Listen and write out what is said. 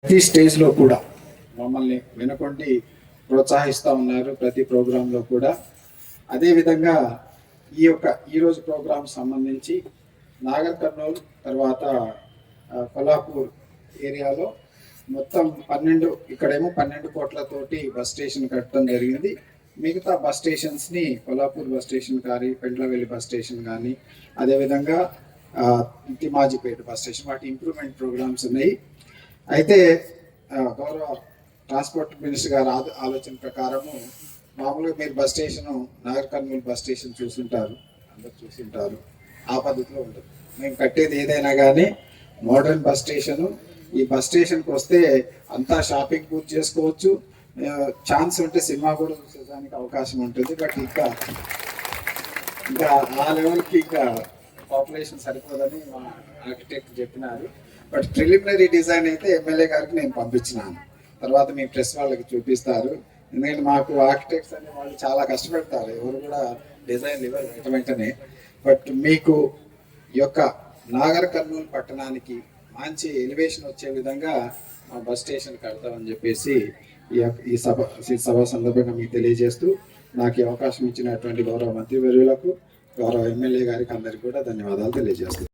ప్రతి స్టేజ్లో కూడా మమ్మల్ని వినకొండి ప్రోత్సహిస్తూ ఉన్నారు, ప్రతి ప్రోగ్రాంలో కూడా. అదేవిధంగా ఈరోజు ప్రోగ్రాం సంబంధించి నాగర్ కర్నూలు తర్వాత కొల్లాపూర్ ఏరియాలో మొత్తం 12, ఇక్కడేమో 12 కోట్లతోటి బస్ స్టేషన్ కట్టడం జరిగింది. మిగతా బస్ స్టేషన్స్ని కొల్లాపూర్ బస్ స్టేషన్ కానీ, పెండ్లవెల్లి బస్ స్టేషన్ కానీ, అదేవిధంగా తిమాజిపేట బస్ స్టేషన్, వాటి ఇంప్రూవ్మెంట్ ప్రోగ్రామ్స్ ఉన్నాయి. అయితే గౌరవ ట్రాన్స్పోర్ట్ మినిస్టర్ గారి ఆలోచన ప్రకారము మామూలుగా మీరు bus station Nagar Kurnool bus station చూసుంటారు, అందరు చూసుంటారు. ఆ పద్ధతిలో ఉంటుంది. మేము కట్టేది ఏదైనా కానీ మోడర్న్ బస్ స్టేషను. ఈ బస్ స్టేషన్కి వస్తే అంతా షాపింగ్ పూర్తి చేసుకోవచ్చు, ఛాన్స్ ఉంటే సినిమా కూడా చూసేదానికి అవకాశం ఉంటుంది. బట్ ఇంకా ఆ లెవెల్కి ఇంకా పాపులేషన్ సరిపోదని మా ఆర్కిటెక్ట్ చెప్పినారు. బట్ ప్రిలిమినరీ డిజైన్ అయితే ఎమ్మెల్యే గారికి నేను పంపించినాను. తర్వాత మీ ప్రెస్ వాళ్ళకి చూపిస్తారు. ఎందుకంటే మాకు ఆర్కిటెక్ట్స్ అనే వాళ్ళు చాలా కష్టపడతారు, ఎవరు కూడా డిజైన్ ఇవ్వరు వెంటనే. బట్ మీకు ఈ యొక్క నాగర్ కర్నూలు పట్టణానికి మంచి ఎలివేషన్ వచ్చే విధంగా మా బస్ స్టేషన్ కడతామని చెప్పేసి ఈ సభ సందర్భంగా మీకు తెలియజేస్తూ, నాకు ఈ అవకాశం ఇచ్చినటువంటి గౌరవ మంత్రివర్యులకు, గౌరవ ఎమ్మెల్యే గారికి అందరికీ కూడా ధన్యవాదాలు తెలియజేస్తున్నాను.